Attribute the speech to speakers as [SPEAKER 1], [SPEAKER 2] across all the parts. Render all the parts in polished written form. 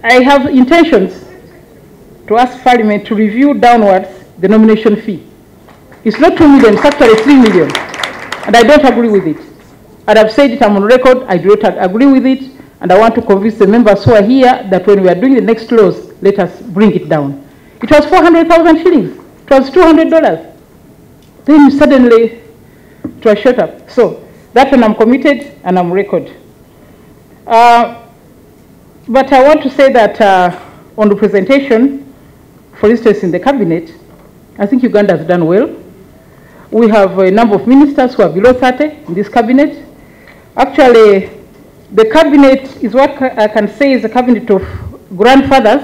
[SPEAKER 1] I have intentions to ask Parliament to review downwards the nomination fee. It's not 2 million, it's actually 3 million. And I don't agree with it. And I've said it, I'm on record, I do not agree with it. And I want to convince the members who are here that when we are doing the next laws, let us bring it down. It was 400,000 shillings. It was $200. Then suddenly it was shut up. So that one I'm committed and I'm record. But I want to say that on representation, for instance, in the cabinet, I think Uganda has done well. We have a number of ministers who are below 30 in this cabinet. Actually, the cabinet is what I can say is a cabinet of grandfathers,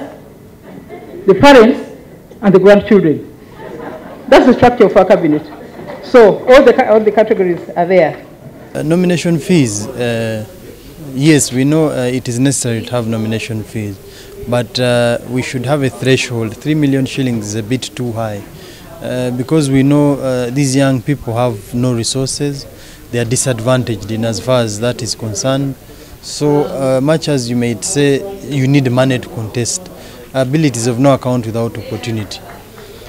[SPEAKER 1] the parents, and the grandchildren. That's the structure of our cabinet. So all the categories are there.
[SPEAKER 2] Nomination fees, yes, we know it is necessary to have nomination fees, but we should have a threshold. 3 million shillings is a bit too high, because we know these young people have no resources. They are disadvantaged in as far as that is concerned. So much as you may say you need money to contest, abilities of no account without opportunity.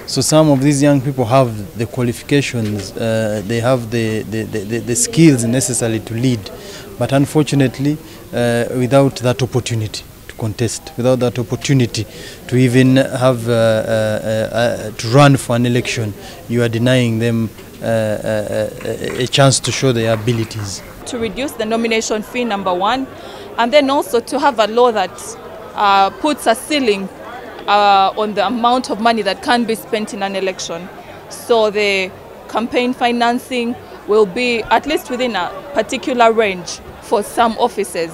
[SPEAKER 2] So some of these young people have the qualifications, they have the skills necessary to lead, but unfortunately without that opportunity to contest, without that opportunity to even have to run for an election, you are denying them a chance to show their abilities.
[SPEAKER 3] To reduce the nomination fee, number one, and then also to have a law that puts a ceiling on the amount of money that can be spent in an election. So the campaign financing will be at least within a particular range for some offices,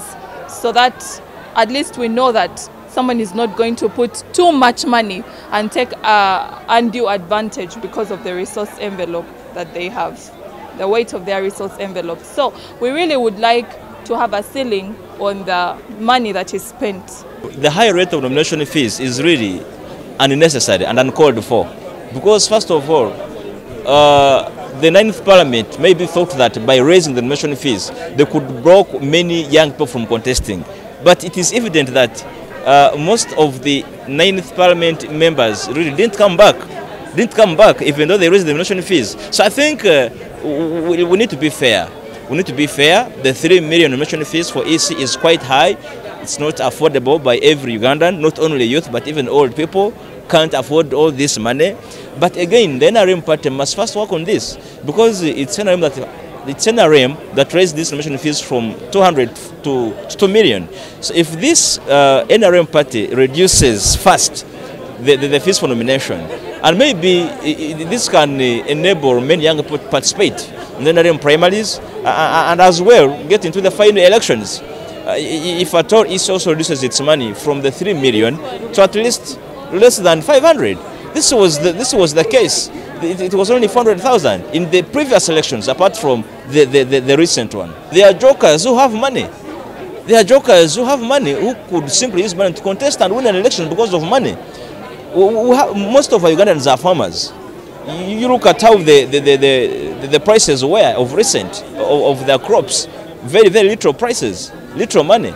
[SPEAKER 3] so that at least we know that someone is not going to put too much money and take undue advantage because of the resource envelope that they have, the weight of their resource envelope. So we really would like to have a ceiling on the money that is spent.
[SPEAKER 4] The high rate of nomination fees is really unnecessary and uncalled for, because first of all, the 9th Parliament maybe thought that by raising the nomination fees, they could block many young people from contesting. But it is evident that most of the 9th Parliament members really didn't come back, even though they raised the nomination fees. So I think we need to be fair. We need to be fair. The 3 million nomination fees for EC is quite high. It's not affordable by every Ugandan, not only youth, but even old people can't afford all this money. But again, the NRM party must first work on this, because it's NRM that raised this nomination fees from 200 to 2 million. So if this NRM party reduces first the fees for nomination, and maybe this can enable many young people to participate in the NRM primaries and as well get into the final elections. If at all, it also reduces its money from the 3 million to at least less than 500. This was the case. It was only 400,000 in the previous elections, apart from the recent one. There are jokers who have money. There are jokers who have money who could simply use money to contest and win an election because of money. Most of our Ugandans are farmers. You look at how the prices were of recent of their crops. Very, very little prices, little money.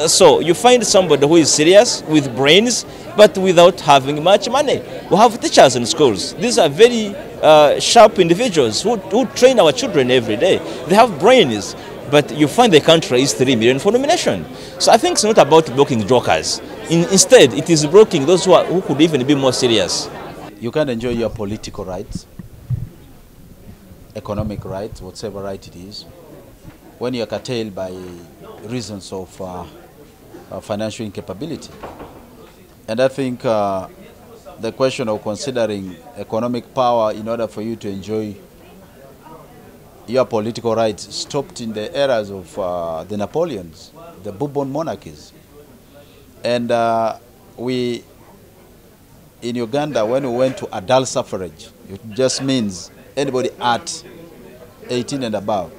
[SPEAKER 4] So you find somebody who is serious with brains, but without having much money. We have teachers in schools. These are very sharp individuals who train our children every day. They have brains, but you find they can't raise 3 million for nomination. So I think it's not about blocking jokers. Instead, it is blocking those who could even be more serious.
[SPEAKER 5] You can enjoy your political rights, economic rights, whatever right it is, when you are curtailed by reasons of financial incapability. And I think the question of considering economic power in order for you to enjoy your political rights stopped in the eras of the Napoleons, the Bourbon monarchies. And we, in Uganda, when we went to adult suffrage, it just means anybody at 18 and above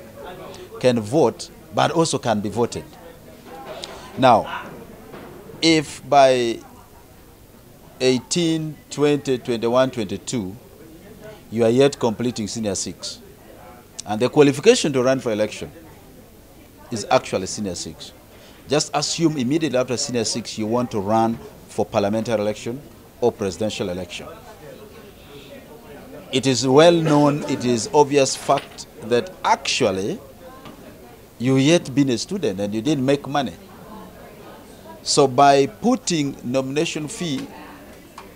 [SPEAKER 5] can vote, but also can be voted. Now, if by 18, 20, 21, 22, you are yet completing senior 6, and the qualification to run for election is actually senior 6, Just assume immediately after senior 6 you want to run for parliamentary election or presidential election. It is well known, it is obvious fact that actually you yet been a student and you didn't make money. So by putting nomination fee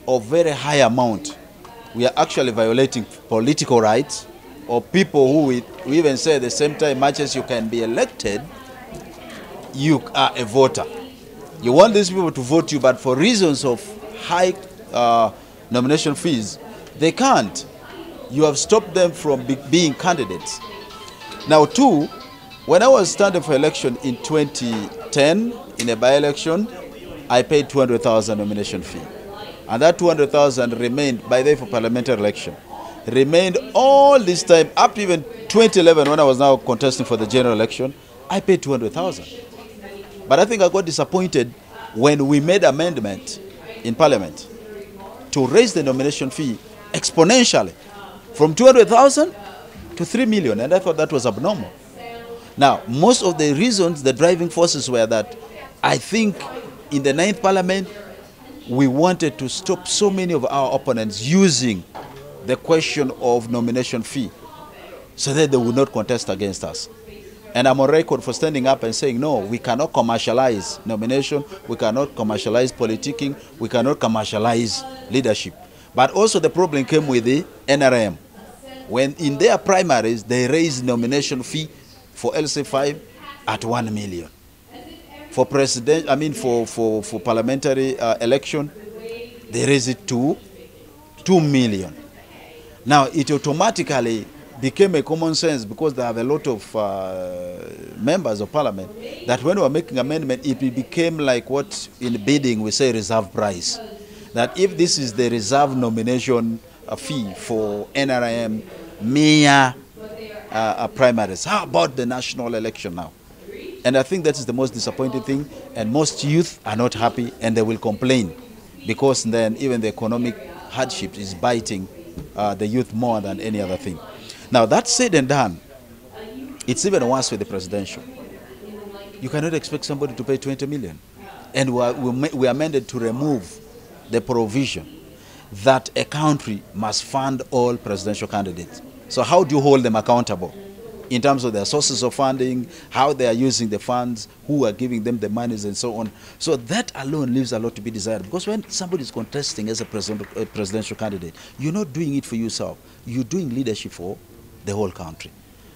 [SPEAKER 5] of very high amount, we are actually violating political rights, or people who we even say at the same time, much as you can be elected, you are a voter. You want these people to vote you, but for reasons of high nomination fees, they can't. You have stopped them from being candidates. Now, two, when I was standing for election in 2010, in a by-election, I paid 200,000 nomination fee. And that 200,000 remained, by the way, for parliamentary election, remained all this time, up to even 2011, when I was now contesting for the general election, I paid 200,000. But I think I got disappointed when we made amendment in Parliament to raise the nomination fee exponentially from 200,000 to 3 million, and I thought that was abnormal. Now, most of the reasons, the driving forces were that I think in the 9th Parliament, we wanted to stop so many of our opponents using the question of nomination fee so that they would not contest against us. And I'm on record for standing up and saying, no, we cannot commercialize nomination, we cannot commercialize politicking, we cannot commercialize leadership. But also the problem came with the NRM. When in their primaries, they raised nomination fee for LC5 at 1 million. For president, for parliamentary election, they raised it to 2 million. Now, it automatically became a common sense, because they have a lot of members of parliament, that when we were making amendment, it became like what in bidding we say reserve price. That if this is the reserve nomination fee for NRM, mayor primaries, how about the national election now? And I think that is the most disappointing thing, and most youth are not happy, and they will complain, because then even the economic hardship is biting the youth more than any other thing. Now, that said and done, it's even worse with the presidential. You cannot expect somebody to pay 20 million. And we amended to remove the provision that a country must fund all presidential candidates. So how do you hold them accountable in terms of their sources of funding, how they are using the funds, who are giving them the monies, and so on? So that alone leaves a lot to be desired, because when somebody is contesting as a presidential candidate, you're not doing it for yourself. You're doing leadership for the whole country.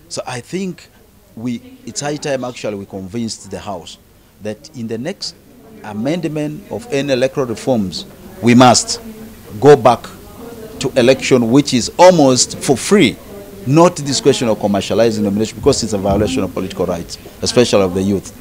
[SPEAKER 5] So I think it's high time actually we convinced the House that in the next amendment of any electoral reforms, we must go back to election which is almost for free, not this question of commercializing nomination, because it's a violation of political rights, especially of the youth.